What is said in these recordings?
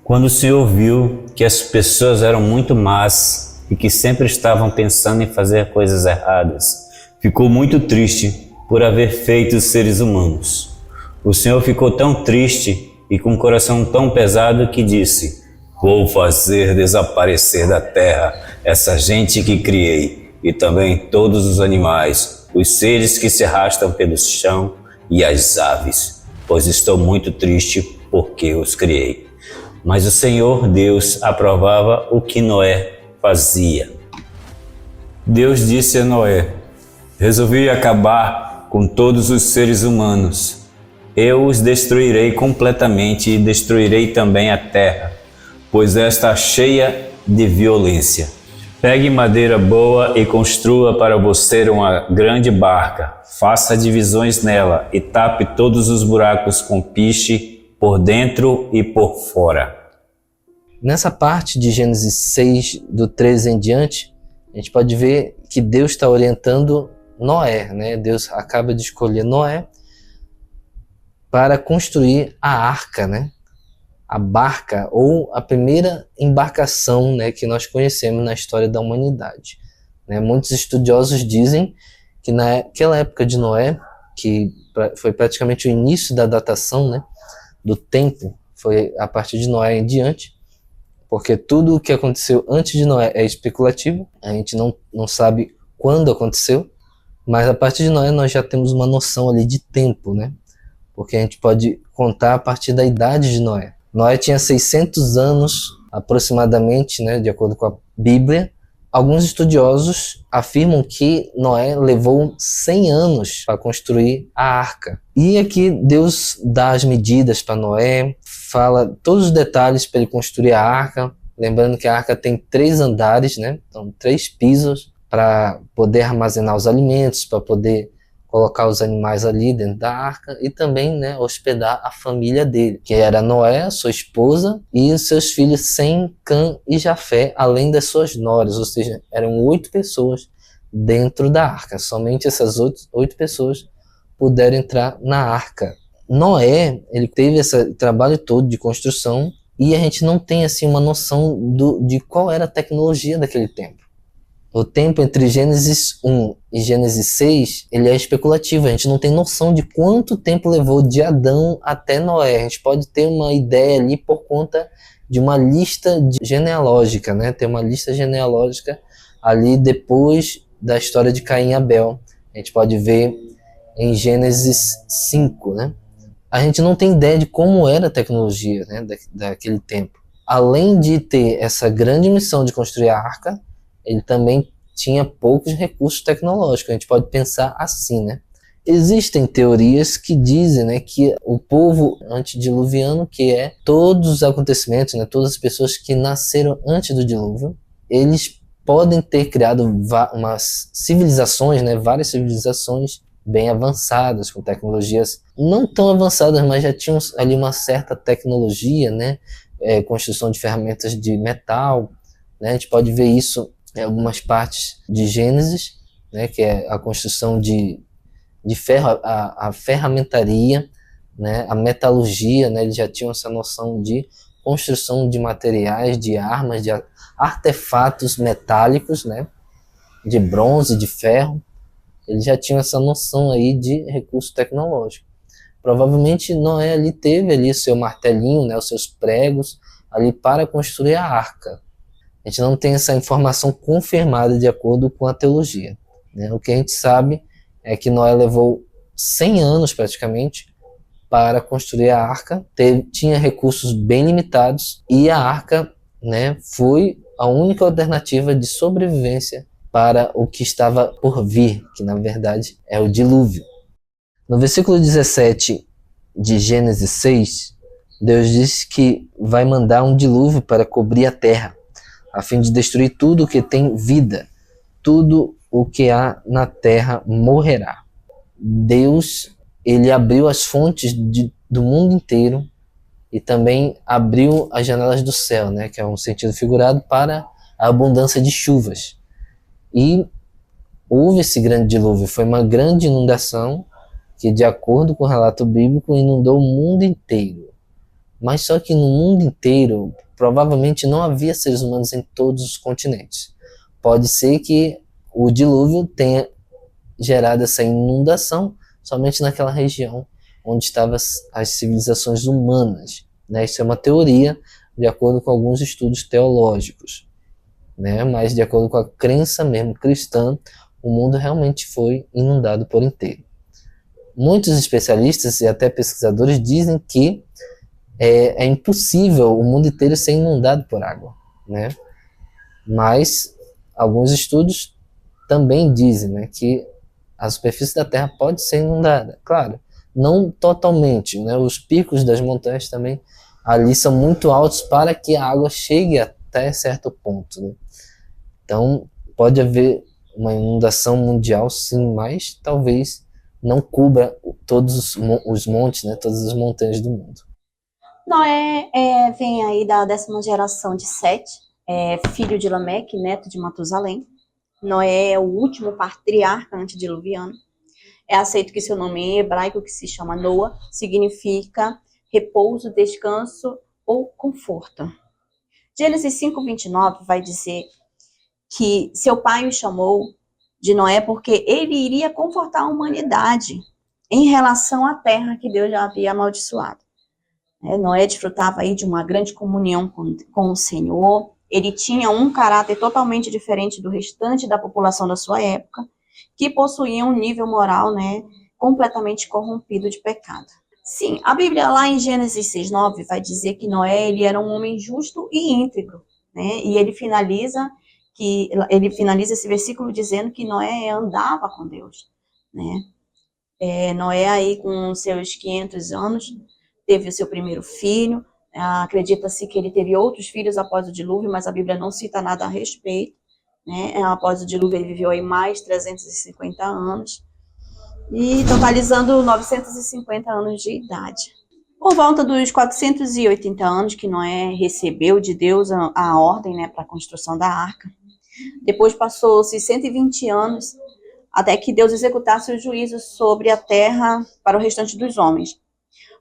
Quando o Senhor viu que as pessoas eram muito más e que sempre estavam pensando em fazer coisas erradas, ficou muito triste por haver feito os seres humanos. O Senhor ficou tão triste e com o coração tão pesado que disse: vou fazer desaparecer da terra essa gente que criei, e também todos os animais, os seres que se arrastam pelo chão e as aves, pois estou muito triste porque os criei. Mas o Senhor Deus aprovava o que Noé fazia. Deus disse a Noé: resolvi acabar com todos os seres humanos. Eu os destruirei completamente e destruirei também a terra, pois esta está cheia de violência. Pegue madeira boa e construa para você uma grande barca. Faça divisões nela e tape todos os buracos com piche por dentro e por fora. Nessa parte de Gênesis 6, do 13 em diante, a gente pode ver que Deus está orientando Noé, né? Deus acaba de escolher Noé para construir a arca, né? A barca, ou a primeira embarcação, né, que nós conhecemos na história da humanidade. Né? Muitos estudiosos dizem que naquela época de Noé, que foi praticamente o início da datação, né, do tempo, foi a partir de Noé em diante, porque tudo o que aconteceu antes de Noé é especulativo, a gente não sabe quando aconteceu, mas a partir de Noé nós já temos uma noção ali de tempo, né? Porque a gente pode contar a partir da idade de Noé. Noé tinha 600 anos aproximadamente, né, de acordo com a Bíblia. Alguns estudiosos afirmam que Noé levou 100 anos para construir a arca. E aqui Deus dá as medidas para Noé, fala todos os detalhes para ele construir a arca. Lembrando que a arca tem 3 andares, né? Então 3 pisos para poder armazenar os alimentos, para poder colocar os animais ali dentro da arca e também, né, hospedar a família dele, que era Noé, sua esposa, e os seus filhos Sem, Cã e Jafé, além das suas noras, ou seja, eram 8 pessoas dentro da arca. Somente essas 8 pessoas puderam entrar na arca. Noé, ele teve esse trabalho todo de construção e a gente não tem assim uma noção de qual era a tecnologia daquele tempo. O tempo entre Gênesis 1 e Gênesis 6, ele é especulativo. A gente não tem noção de quanto tempo levou de Adão até Noé. A gente pode ter uma ideia ali por conta de uma lista genealógica, né? Tem uma lista genealógica ali depois da história de Caim e Abel. A gente pode ver em Gênesis 5, né? A gente não tem ideia de como era a tecnologia, né, daquele tempo. Além de ter essa grande missão de construir a arca, ele também tinha poucos recursos tecnológicos. A gente pode pensar assim, né? Existem teorias que dizem, né, que o povo antediluviano, que é todos os acontecimentos, né, todas as pessoas que nasceram antes do dilúvio, eles podem ter criado umas civilizações, né, várias civilizações bem avançadas, com tecnologias não tão avançadas, mas já tinham ali uma certa tecnologia, né, construção de ferramentas de metal, né? A gente pode ver isso em algumas partes de Gênesis, né, que é a construção de ferro, a ferramentaria, né, a metalurgia, né, eles já tinham essa noção de construção de materiais, de armas, de artefatos metálicos, né, de bronze, de ferro. Eles já tinham essa noção aí de recurso tecnológico. Provavelmente Noé ali teve ali o seu martelinho, né, os seus pregos ali para construir a arca. A gente não tem essa informação confirmada de acordo com a teologia, né? O que a gente sabe é que Noé levou 100 anos praticamente para construir a arca, tinha recursos bem limitados e a arca, né, foi a única alternativa de sobrevivência para o que estava por vir, que na verdade é o dilúvio. No versículo 17 de Gênesis 6, Deus diz que vai mandar um dilúvio para cobrir a terra, a fim de destruir tudo o que tem vida, tudo o que há na terra morrerá. Deus, ele abriu as fontes do mundo inteiro e também abriu as janelas do céu, né, que é um sentido figurado, para a abundância de chuvas. E houve esse grande dilúvio, foi uma grande inundação que, de acordo com o relato bíblico, inundou o mundo inteiro. Mas só que no mundo inteiro, provavelmente não havia seres humanos em todos os continentes. Pode ser que o dilúvio tenha gerado essa inundação somente naquela região onde estavam as civilizações humanas, né? Isso é uma teoria de acordo com alguns estudos teológicos, né? Mas de acordo com a crença mesmo cristã, o mundo realmente foi inundado por inteiro. Muitos especialistas e até pesquisadores dizem que é impossível o mundo inteiro ser inundado por água, né? Mas alguns estudos também dizem, né, que a superfície da Terra pode ser inundada. Claro, não totalmente, né? Os picos das montanhas também ali são muito altos para que a água chegue até certo ponto, né? Então, pode haver uma inundação mundial, sim, mas talvez não cubra todos os montes, né? Todas as montanhas do mundo. Noé vem aí da 10ª geração de Sete, filho de Lameque, neto de Matusalém. Noé é o último patriarca antediluviano. É aceito que seu nome em hebraico, que se chama Noa, significa repouso, descanso ou conforto. Gênesis 5:29 vai dizer que seu pai o chamou de Noé porque ele iria confortar a humanidade em relação à terra que Deus já havia amaldiçoado. Noé desfrutava aí de uma grande comunhão com o Senhor. Ele tinha um caráter totalmente diferente do restante da população da sua época, que possuía um nível moral, né, completamente corrompido de pecado. Sim, a Bíblia lá em Gênesis 6:9 vai dizer que Noé ele era um homem justo e íntegro, né? E ele finaliza esse versículo dizendo que Noé andava com Deus, né? Noé aí com seus 500 anos teve o seu primeiro filho. Acredita-se que ele teve outros filhos após o dilúvio, mas a Bíblia não cita nada a respeito, né? Após o dilúvio ele viveu aí mais 350 anos, e totalizando 950 anos de idade. Por volta dos 480 anos que Noé recebeu de Deus a ordem, né, para a construção da arca. Depois passou-se 120 anos até que Deus executasse o juízo sobre a terra para o restante dos homens.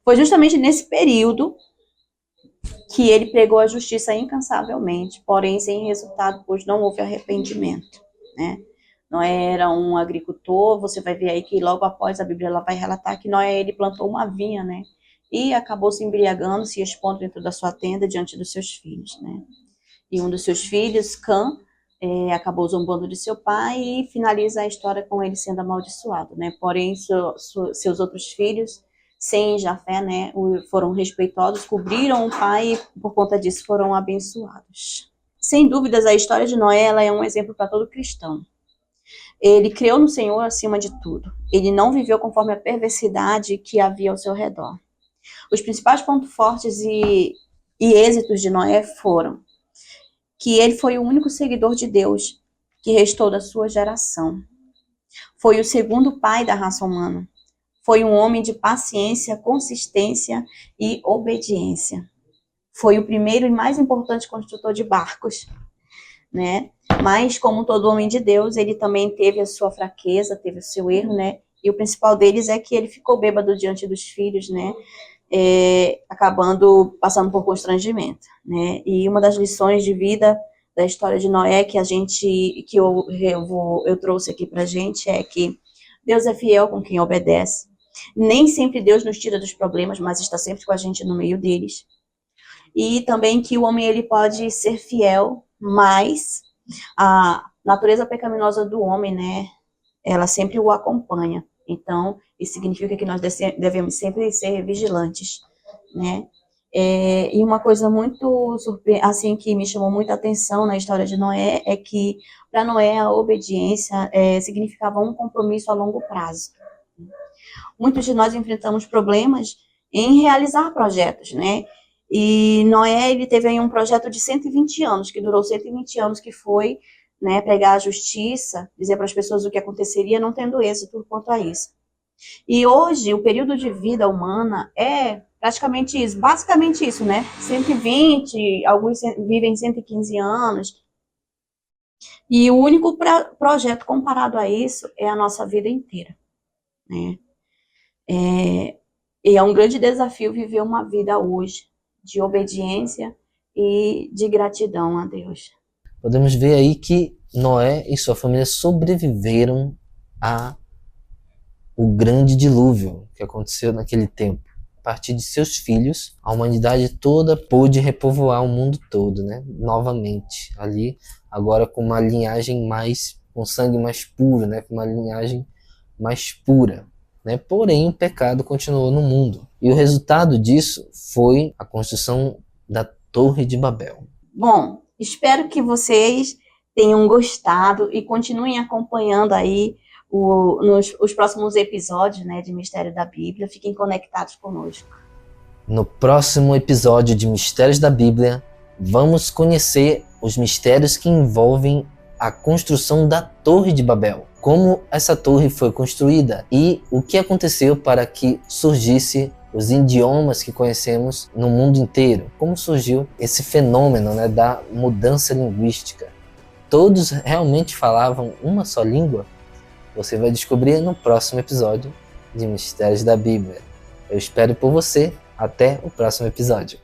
Foi justamente nesse período que ele pregou a justiça incansavelmente, porém sem resultado, pois não houve arrependimento, né? Noé era um agricultor. Você vai ver aí que logo após a Bíblia ela vai relatar que Noé ele plantou uma vinha, né? E acabou se embriagando, se expondo dentro da sua tenda diante dos seus filhos, né? E um dos seus filhos, Cã, acabou zombando de seu pai e finaliza a história com ele sendo amaldiçoado, né? Porém, seus outros filhos, Sem e Jafé, né, foram respeitosos, cobriram o pai e por conta disso foram abençoados. Sem dúvidas, a história de Noé ela é um exemplo para todo cristão. Ele creu no Senhor acima de tudo. Ele não viveu conforme a perversidade que havia ao seu redor. Os principais pontos fortes e êxitos de Noé foram que ele foi o único seguidor de Deus que restou da sua geração. Foi o segundo pai da raça humana. Foi um homem de paciência, consistência e obediência. Foi o primeiro e mais importante construtor de barcos, né? Mas, como todo homem de Deus, ele também teve a sua fraqueza, teve o seu erro, né? E o principal deles é que ele ficou bêbado diante dos filhos, né? Acabando passando por constrangimento, né? E uma das lições de vida da história de Noé que eu trouxe aqui pra gente é que Deus é fiel com quem obedece. Nem sempre Deus nos tira dos problemas, mas está sempre com a gente no meio deles. E também que o homem ele pode ser fiel, mas a natureza pecaminosa do homem, né, ela sempre o acompanha. Então, isso significa que nós devemos sempre ser vigilantes, né? E uma coisa muito assim que me chamou muita atenção na história de Noé é que para Noé a obediência significava um compromisso a longo prazo. Muitos de nós enfrentamos problemas em realizar projetos, né? E Noé ele teve aí um projeto de 120 anos, que durou 120 anos, que foi, né, pregar a justiça, dizer para as pessoas o que aconteceria, não tendo êxito quanto a isso. E hoje, o período de vida humana é praticamente isso, basicamente isso, né? 120, alguns vivem 115 anos. E o único projeto comparado a isso é a nossa vida inteira, né? E é um grande desafio viver uma vida hoje, de obediência e de gratidão a Deus. Podemos ver aí que Noé e sua família sobreviveram a o grande dilúvio que aconteceu naquele tempo. A partir de seus filhos, a humanidade toda pôde repovoar o mundo todo, né? Novamente, ali, agora com uma linhagem com sangue mais puro, né? Com uma linhagem mais pura, né? Porém, o pecado continuou no mundo. E o resultado disso foi a construção da Torre de Babel. Bom, espero que tenham gostado e continuem acompanhando aí os próximos episódios, né, de Mistério da Bíblia. Fiquem conectados conosco. No próximo episódio de Mistérios da Bíblia, vamos conhecer os mistérios que envolvem a construção da Torre de Babel. Como essa torre foi construída e o que aconteceu para que surgisse os idiomas que conhecemos no mundo inteiro. Como surgiu esse fenômeno, né, da mudança linguística. Todos realmente falavam uma só língua? Você vai descobrir no próximo episódio de Mistérios da Bíblia. Eu espero por você. Até o próximo episódio.